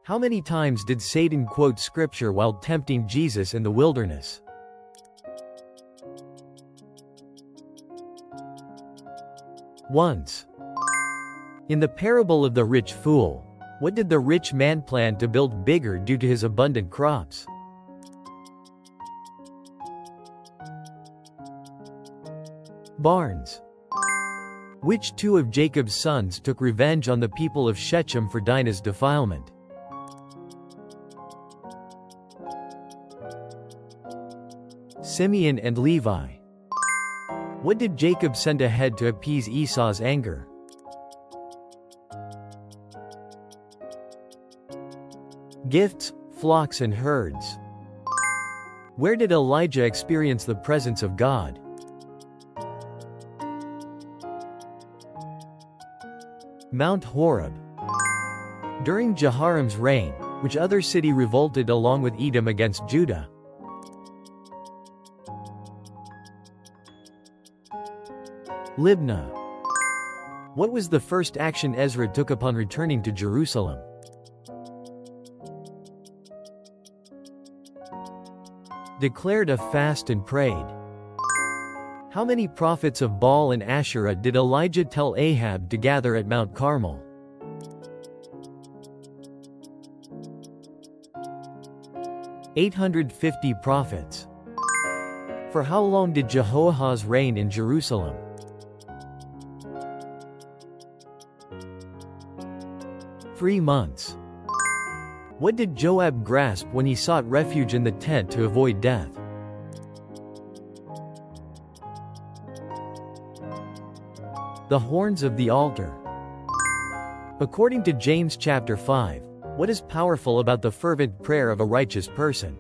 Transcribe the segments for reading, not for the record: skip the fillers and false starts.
How many times did Satan quote scripture while tempting Jesus in the wilderness? Once. In the parable of the rich fool, what did the rich man plan to build bigger due to his abundant crops? Barns. Which two of Jacob's sons took revenge on the people of Shechem for Dinah's defilement? Simeon and Levi. What did Jacob send ahead to appease Esau's anger? Gifts, flocks and herds. Where did Elijah experience the presence of God? Mount Horeb. During Jehoram's reign, which other city revolted along with Edom against Judah? Libnah. What was the first action Ezra took upon returning to Jerusalem? Declared a fast and prayed. How many prophets of Baal and Asherah did Elijah tell Ahab to gather at Mount Carmel? 850 prophets. For how long did Jehoahaz reign in Jerusalem? 3 months. What did Joab grasp when he sought refuge in the tent to avoid death? The horns of the altar. According to James chapter 5, what is powerful about the fervent prayer of a righteous person?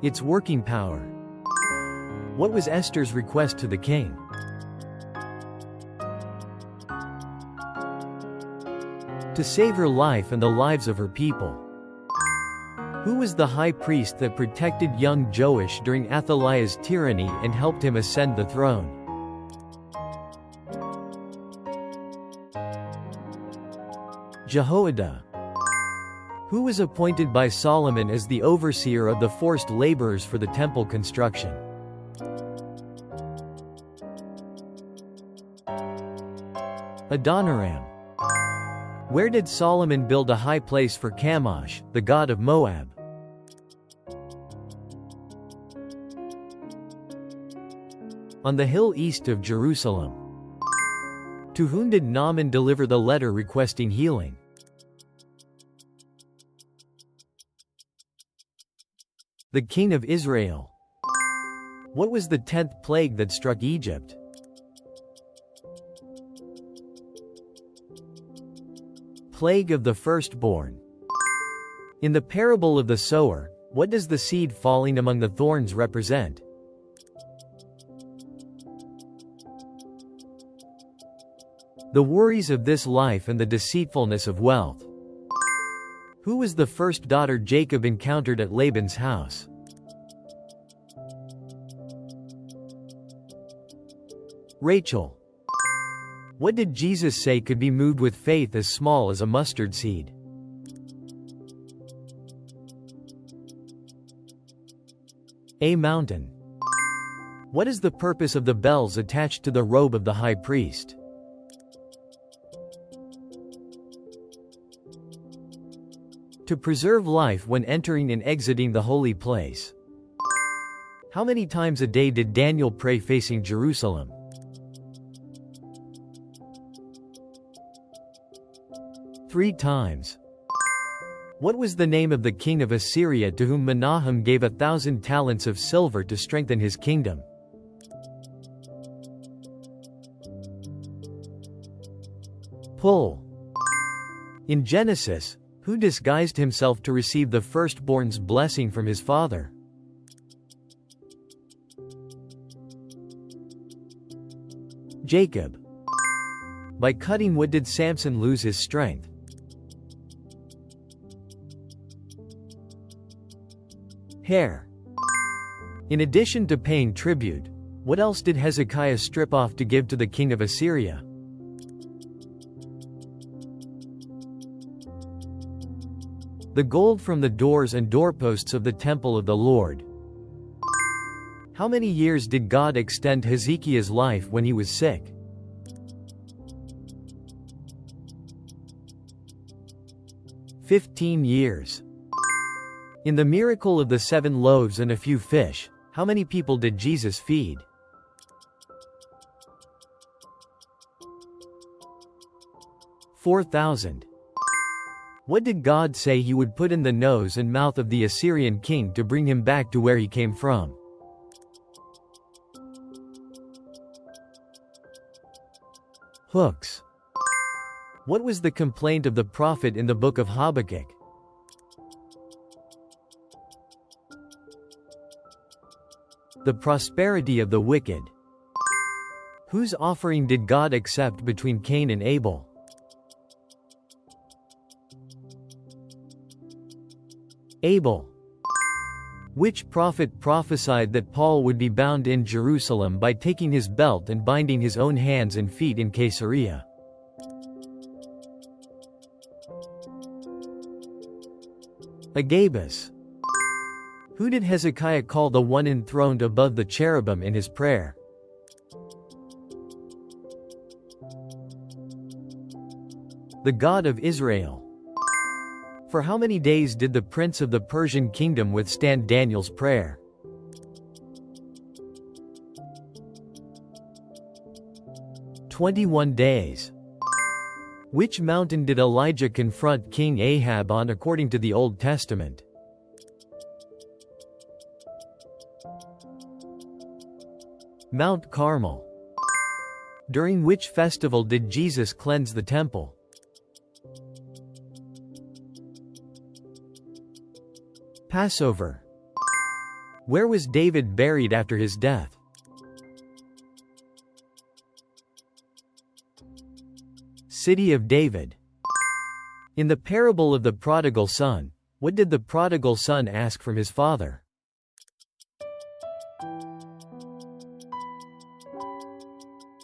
Its working power. What was Esther's request to the king? To save her life and the lives of her people. Who was the high priest that protected young Joash during Athaliah's tyranny and helped him ascend the throne? Jehoiada. Who was appointed by Solomon as the overseer of the forced laborers for the temple construction? Adoniram. Where did Solomon build a high place for Chemosh, the god of Moab? On the hill east of Jerusalem. To whom did Naaman deliver the letter requesting healing? The king of Israel. What was the 10th plague that struck Egypt? Plague of the firstborn. In the parable of the sower, what does the seed falling among the thorns represent? The worries of this life and the deceitfulness of wealth. Who was the first daughter Jacob encountered at Laban's house? Rachel. What did Jesus say could be moved with faith as small as a mustard seed? A mountain. What is the purpose of the bells attached to the robe of the high priest? To preserve life when entering and exiting the holy place. How many times a day did Daniel pray facing Jerusalem? 3 times. What was the name of the king of Assyria to whom Menahem gave 1,000 talents of silver to strengthen his kingdom? Pul. In Genesis, who disguised himself to receive the firstborn's blessing from his father? Jacob. By cutting wood did Samson lose his strength? Hair. In addition to paying tribute, what else did Hezekiah strip off to give to the king of Assyria? The gold from the doors and doorposts of the temple of the Lord. How many years did God extend Hezekiah's life when he was sick? 15 years. In the miracle of the 7 loaves and a few fish, how many people did Jesus feed? 4,000. What did God say he would put in the nose and mouth of the Assyrian king to bring him back to where he came from? Hooks. What was the complaint of the prophet in the book of Habakkuk? The prosperity of the wicked. Whose offering did God accept between Cain and Abel? Abel. Which prophet prophesied that Paul would be bound in Jerusalem by taking his belt and binding his own hands and feet in Caesarea? Agabus. Who did Hezekiah call the one enthroned above the cherubim in his prayer? The God of Israel. For how many days did the prince of the Persian kingdom withstand Daniel's prayer? 21 days. Which mountain did Elijah confront King Ahab on according to the Old Testament? Mount Carmel. During which festival did Jesus cleanse the temple? Passover. Where was David buried after his death? City of David. In the parable of the prodigal son, what did the prodigal son ask from his father?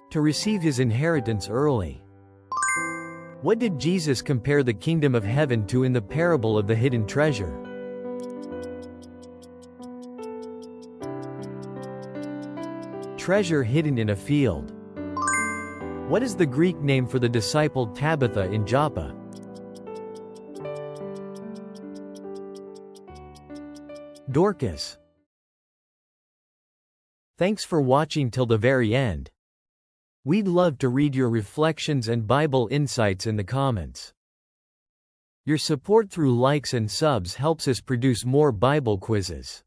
To receive his inheritance early. What did Jesus compare the kingdom of heaven to in the parable of the hidden treasure? Treasure hidden in a field. What is the Greek name for the disciple Tabitha in Joppa? Dorcas. Thanks for watching till the very end. We'd love to read your reflections and Bible insights in the comments. Your support through likes and subs helps us produce more Bible quizzes.